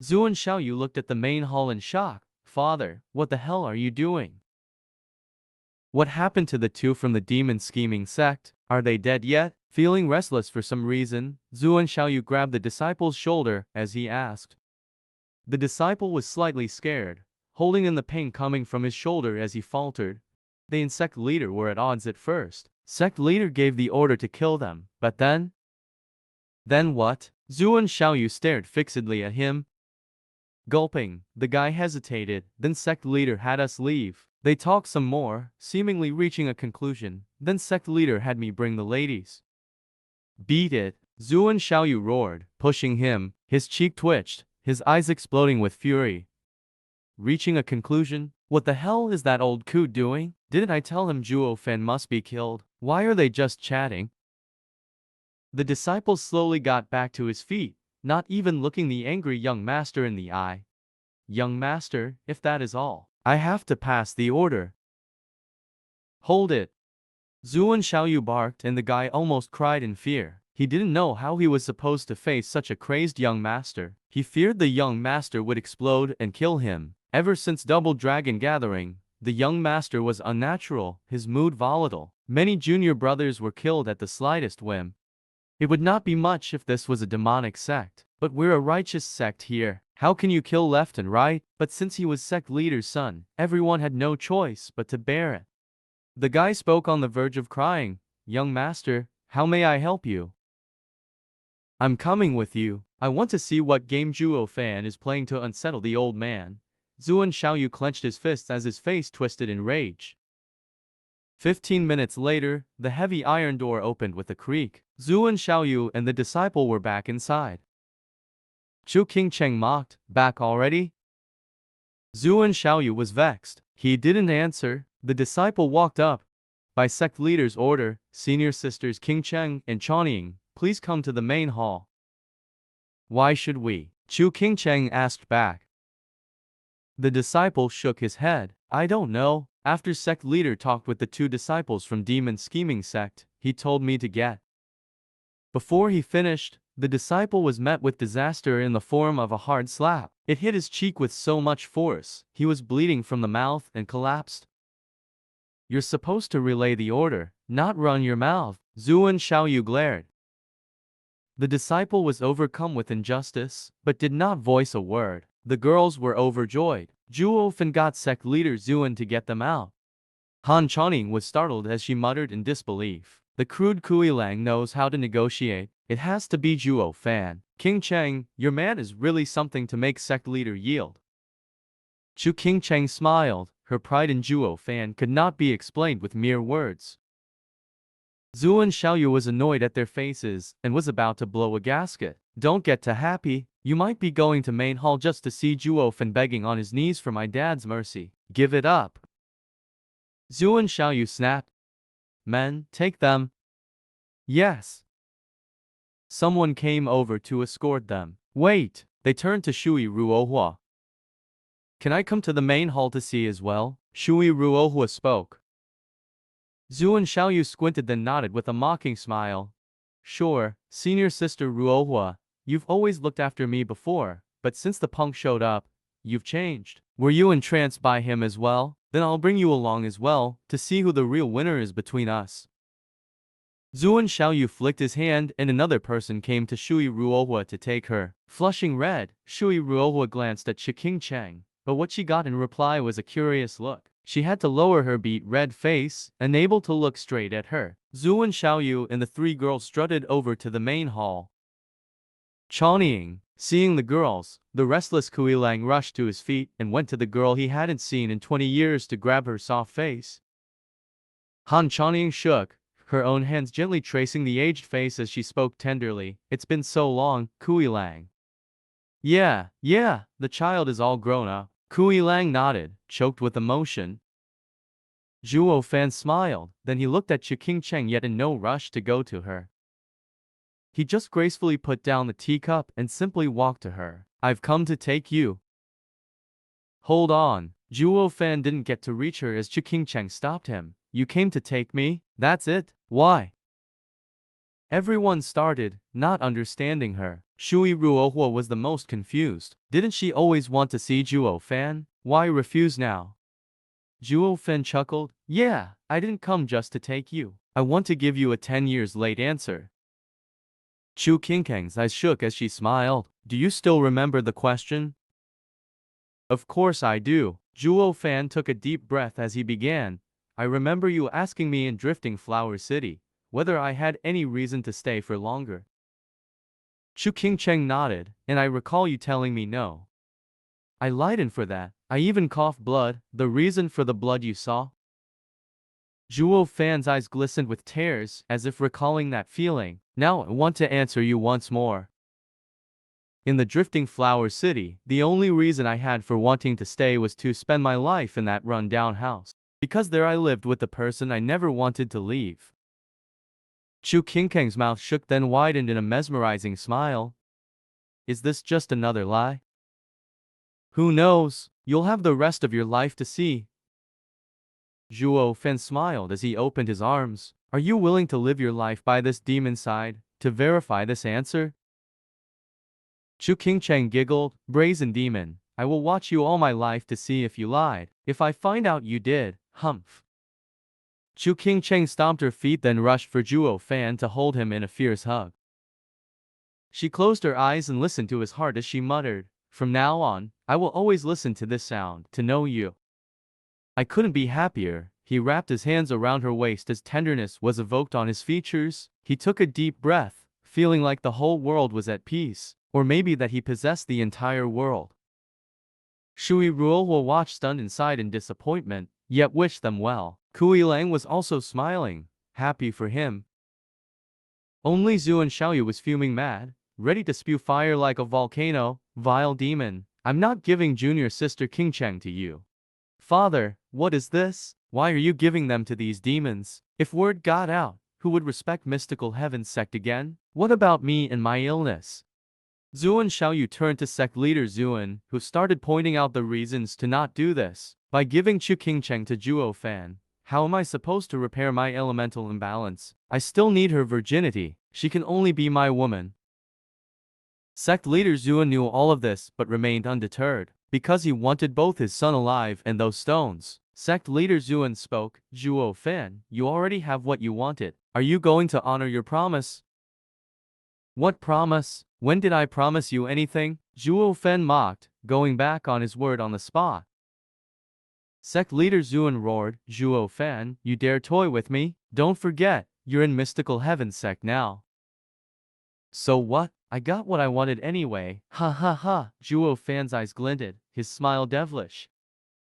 Zhuo and Xiaoyu looked at the main hall in shock. Father, what the hell are you doing? What happened to the two from the demon scheming sect? Are they dead yet? Feeling restless for some reason, Zhuo and Xiaoyu grabbed the disciple's shoulder as he asked. The disciple was slightly scared, holding in the pain coming from his shoulder as he faltered. They and sect leader were at odds at first. Sect leader gave the order to kill them, but then? Then what? Zhuo and Xiaoyu stared fixedly at him. Gulping, the guy hesitated, then sect leader had us leave. They talked some more, seemingly reaching a conclusion, then sect leader had me bring the ladies. Beat it, Zhuo and Xiaoyu roared, pushing him, his cheek twitched, his eyes exploding with fury. Reaching a conclusion? What the hell is that old coot doing? Didn't I tell him Zhuo Yifan must be killed? Why are they just chatting? The disciple slowly got back to his feet, not even looking the angry young master in the eye. Young master, if that is all, I have to pass the order. Hold it. Zhuo and Xiaoyu barked and the guy almost cried in fear. He didn't know how he was supposed to face such a crazed young master. He feared the young master would explode and kill him. Ever since Double Dragon Gathering, the young master was unnatural, his mood volatile. Many junior brothers were killed at the slightest whim. It would not be much if this was a demonic sect, but we're a righteous sect here. How can you kill left and right? But since he was sect leader's son, everyone had no choice but to bear it. The guy spoke on the verge of crying. Young master, how may I help you? I'm coming with you. I want to see what game Zhuo Yifan is playing to unsettle the old man. Zhuo and Xiaoyu clenched his fists as his face twisted in rage. 15 minutes later, the heavy iron door opened with a creak. Zhuo and Xiaoyu and the disciple were back inside. Chu Qingcheng mocked, back already? Zhuo and Xiaoyu was vexed. He didn't answer. The disciple walked up. By sect leader's order, senior sisters Qingcheng and Chongning, please come to the main hall. Why should we? Chu Qingcheng asked back. The disciple shook his head. I don't know. After sect leader talked with the two disciples from demon scheming sect, he told me to get. Before he finished, the disciple was met with disaster in the form of a hard slap. It hit his cheek with so much force, he was bleeding from the mouth and collapsed. You're supposed to relay the order, not run your mouth. Zhuo and Xiaoyu glared. The disciple was overcome with injustice, but did not voice a word. The girls were overjoyed. Zhuo Yifan got sect leader Zhuan to get them out. Han Chongning was startled as she muttered in disbelief. The crude Kuilang knows how to negotiate. It has to be Zhuo Yifan. Qingcheng, your man is really something to make sect leader yield. Chu Qingcheng smiled. Her pride in Zhuo Yifan could not be explained with mere words. Zhuo and Xiaoyu was annoyed at their faces and was about to blow a gasket. Don't get too happy. You might be going to main hall just to see Zhuo Yifan begging on his knees for my dad's mercy. Give it up. Zhuo and Xiaoyu snapped. Men, take them. Yes. Someone came over to escort them. Wait. They turned to Shui Ruohua. Can I come to the main hall to see as well? Shui Ruohua spoke. Zhuo and Xiaoyu squinted then nodded with a mocking smile. Sure, senior sister Ruohua, you've always looked after me before, but since the punk showed up, you've changed. Were you entranced by him as well? Then I'll bring you along as well, to see who the real winner is between us. Zhuo and Xiaoyu flicked his hand and another person came to Shui Ruohua to take her. Flushing red, Shui Ruohua glanced at Qingcheng, but what she got in reply was a curious look. She had to lower her beet red face, unable to look straight at her. Zhuo and Xiaoyu and the three girls strutted over to the main hall. Chongning, seeing the girls, the restless Kuilang rushed to his feet and went to the girl he hadn't seen in 20 years to grab her soft face. Han Chongning shook, her own hands gently tracing the aged face as she spoke tenderly. It's been so long, Kuilang. Yeah, the child is all grown up. Kuilang nodded, choked with emotion. Zhuo Yifan smiled, then he looked at Qingcheng yet in no rush to go to her. He just gracefully put down the teacup and simply walked to her. I've come to take you. Hold on. Zhuo Yifan didn't get to reach her as Qingcheng stopped him. You came to take me? That's it? Why? Everyone started, not understanding her. Shui Ruohuo was the most confused. Didn't she always want to see Zhuo Fan? Why refuse now? Zhuo Fan chuckled. Yeah, I didn't come just to take you. I want to give you a 10 years late answer. Chu Qingkang's eyes shook as she smiled. Do you still remember the question? Of course I do. Zhuo Fan took a deep breath as he began. I remember you asking me in Drifting Flower City whether I had any reason to stay for longer. Chu Qingcheng nodded, and I recall you telling me no. I lied in for that. I even coughed blood. The reason for the blood you saw? Zhuo Fan's eyes glistened with tears, as if recalling that feeling. Now I want to answer you once more. In the Drifting Flower City, the only reason I had for wanting to stay was to spend my life in that run-down house. Because there I lived with the person I never wanted to leave. Chu Qingkang's mouth shook then widened in a mesmerizing smile. Is this just another lie? Who knows? You'll have the rest of your life to see. Zhuo Fan smiled as he opened his arms. Are you willing to live your life by this demon's side, to verify this answer? Chu Qingcheng giggled. Brazen demon, I will watch you all my life to see if you lied. If I find out you did, humph. Chu Qingcheng stomped her feet then rushed for Zhuo Fan to hold him in a fierce hug. She closed her eyes and listened to his heart as she muttered, from now on, I will always listen to this sound, to know you. I couldn't be happier. He wrapped his hands around her waist as tenderness was evoked on his features. He took a deep breath, feeling like the whole world was at peace, or maybe that he possessed the entire world. Shui Ruohuo watched stunned inside in disappointment, yet wished them well. Kui Lang was also smiling, happy for him. Only Zuan Xiaoyu was fuming mad, ready to spew fire like a volcano. Vile demon, I'm not giving junior sister Qingcheng to you. Father, what is this? Why are you giving them to these demons? If word got out, who would respect mystical heaven's sect again? What about me and my illness? Zuan Xiaoyu turned to sect leader Zuan, who started pointing out the reasons to not do this. By giving Chu Qingcheng to Zhuo Fan, how am I supposed to repair my elemental imbalance? I still need her virginity. She can only be my woman. Sect leader Zuan knew all of this but remained undeterred. Because he wanted both his son alive and those stones. Sect leader Zuan spoke. Zhuo Fan, you already have what you wanted. Are you going to honor your promise? What promise? When did I promise you anything? Zhuo Fan mocked, going back on his word on the spot. Sect leader Zuan roared. Zhuo Fan, you dare toy with me? Don't forget, you're in mystical heaven sect now. So what? I got what I wanted anyway. Ha ha ha. Zhuo Fan's eyes glinted, his smile devilish.